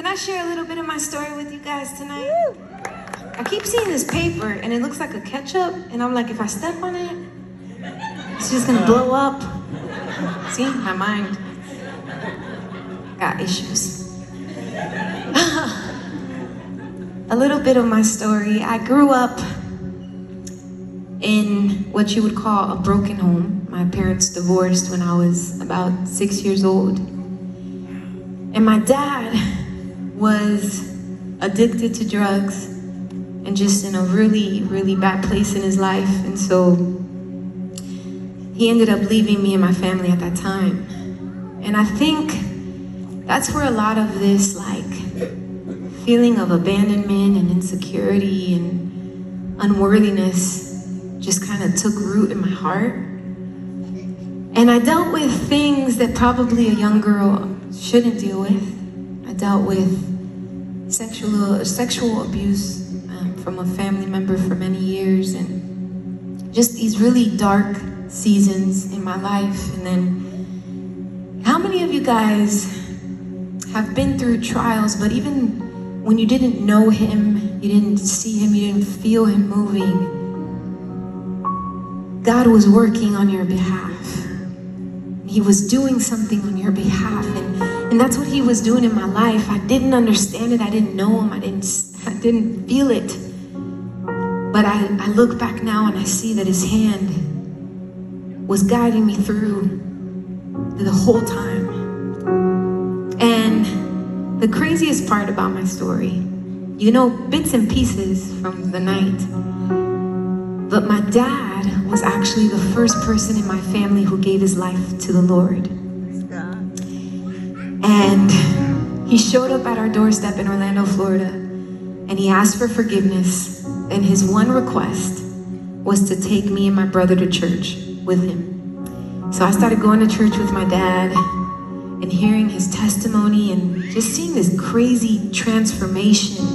Can I share a little bit of my story with you guys tonight? Woo! I keep seeing this paper and it looks like a ketchup, and I'm like, if I step on it, it's just gonna blow up. See, my mind got issues. A little bit of my story. I grew up in what you would call a broken home. My parents divorced when I was about 6 years old. And my dad was addicted to drugs and just in a really, really bad place in his life. And so he ended up leaving me and my family at that time. And I think that's where a lot of this feeling of abandonment and insecurity and unworthiness just kind of took root in my heart. And I dealt with things that probably a young girl shouldn't deal with. I dealt with sexual abuse from a family member for many years, and just these really dark seasons in my life. And then, how many of you guys have been through trials, but even when you didn't know him, you didn't see him, you didn't feel him moving, God was working on your behalf. He was doing something on your behalf, and that's what he was doing in my life. I didn't understand it, I didn't know him, I didn't feel it. But I look back now and I see that his hand was guiding me through the whole time. And the craziest part about my story, you know, bits and pieces from the night, but my dad was actually the first person in my family who gave his life to the Lord. And he showed up at our doorstep in Orlando, Florida, and he asked for forgiveness. And his one request was to take me and my brother to church with him. So I started going to church with my dad and hearing his testimony and just seeing this crazy transformation.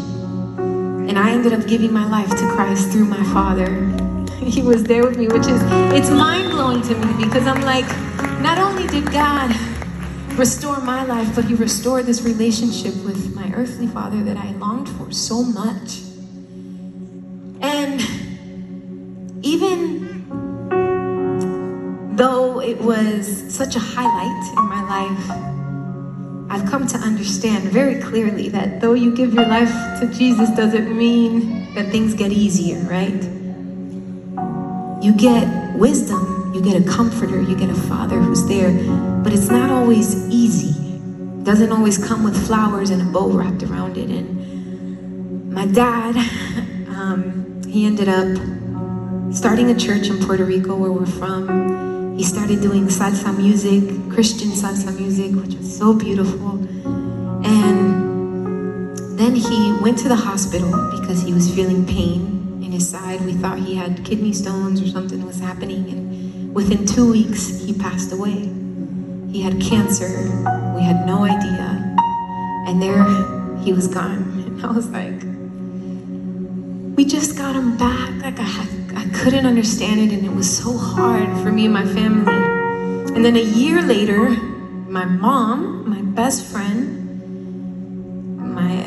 And I ended up giving my life to Christ through my father. He was there with me, it's mind-blowing to me, because I'm like, not only did God restore my life, but he restored this relationship with my earthly father that I longed for so much. And even though it was such a highlight in my life, I've come to understand very clearly that though you give your life to Jesus doesn't mean that things get easier, right? You get wisdom, you get a comforter, you get a father who's there, but it's not always easy. It doesn't always come with flowers and a bow wrapped around it. And my dad, he ended up starting a church in Puerto Rico, where we're from. He started doing salsa music, Christian salsa music, which was so beautiful. And then he went to the hospital because he was feeling pain in his side. We thought he had kidney stones or something was happening. And within 2 weeks, he passed away. He had cancer. We had no idea. And there he was gone. And I was like, we just got him back. I couldn't understand it, and it was so hard for me and my family. And then a year later, my mom, my best friend, I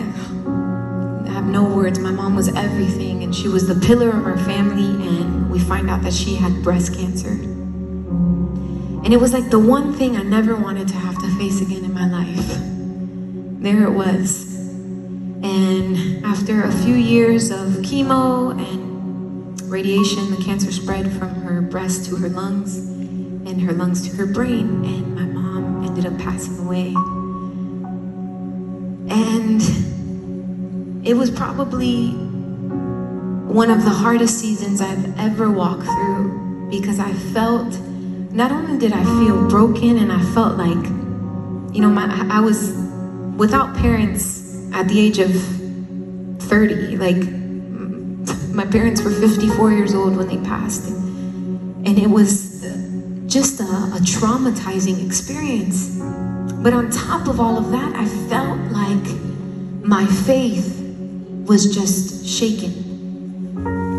have no words, my mom was everything, and she was the pillar of our family, and we find out that she had breast cancer. And it was like the one thing I never wanted to have to face again in my life. There it was. And after a few years of chemo and radiation, the cancer spread from her breast to her lungs, and her lungs to her brain, and my mom ended up passing away. And it was probably one of the hardest seasons I've ever walked through, because I felt, not only did I feel broken, and I felt like, you know, I was without parents at the age of 30. My parents were 54 years old when they passed. And it was just a traumatizing experience. But on top of all of that, I felt like my faith was just shaken.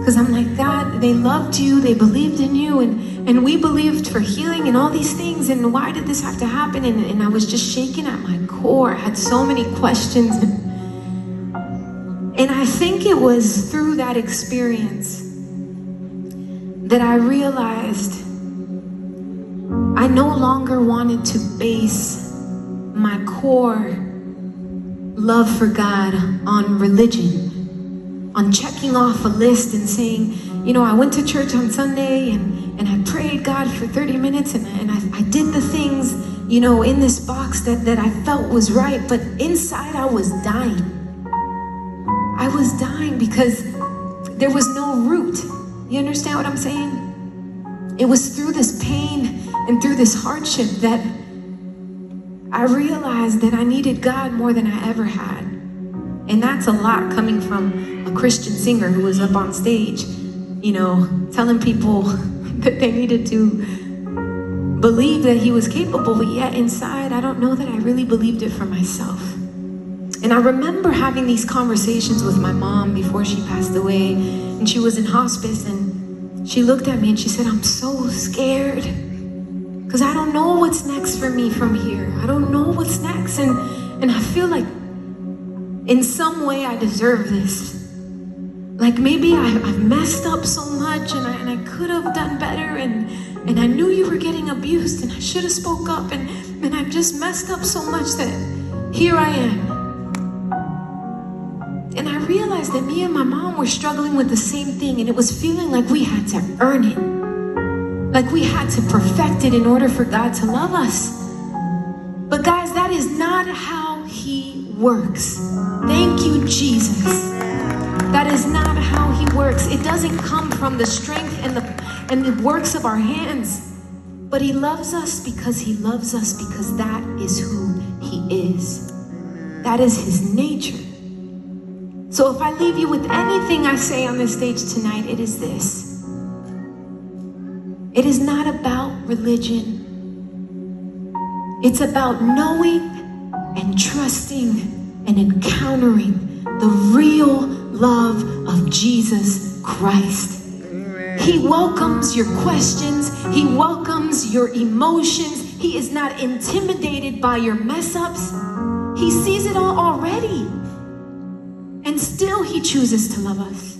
Because I'm like, God, they loved you, they believed in you, and we believed for healing and all these things, and why did this have to happen? And I was just shaken at my core. I had so many questions. And I think it was through that experience that I realized I no longer wanted to base my core love for God on religion, on checking off a list and saying, you know, I went to church on Sunday and I prayed God for 30 minutes and I did the things, you know, in this box that I felt was right, but inside I was dying. I was dying because there was no root. You understand what I'm saying? It was through this pain and through this hardship that I realized that I needed God more than I ever had. And that's a lot coming from a Christian singer who was up on stage, you know, telling people that they needed to believe that he was capable, but yet inside, I don't know that I really believed it for myself. And I remember having these conversations with my mom before she passed away, and she was in hospice, and she looked at me and she said, I'm so scared because I don't know what's next for me from here. I don't know what's next. And I feel like in some way I deserve this. Like maybe I've messed up so much and I could have done better, and I knew you were getting abused and I should have spoke up, and I've just messed up so much that here I am. And I realized that me and my mom were struggling with the same thing, and it was feeling like we had to earn it. Like we had to perfect it in order for God to love us. But guys, that is not how he works. Thank you, Jesus. That is not how he works. It doesn't come from the strength and the works of our hands. But he loves us because that is who he is. That is his nature. So if I leave you with anything I say on this stage tonight, it is this. It is not about religion. It's about knowing and trusting and encountering the real love of Jesus Christ. He welcomes your questions. He welcomes your emotions. He is not intimidated by your mess ups. He sees it all already. And still he chooses to love us.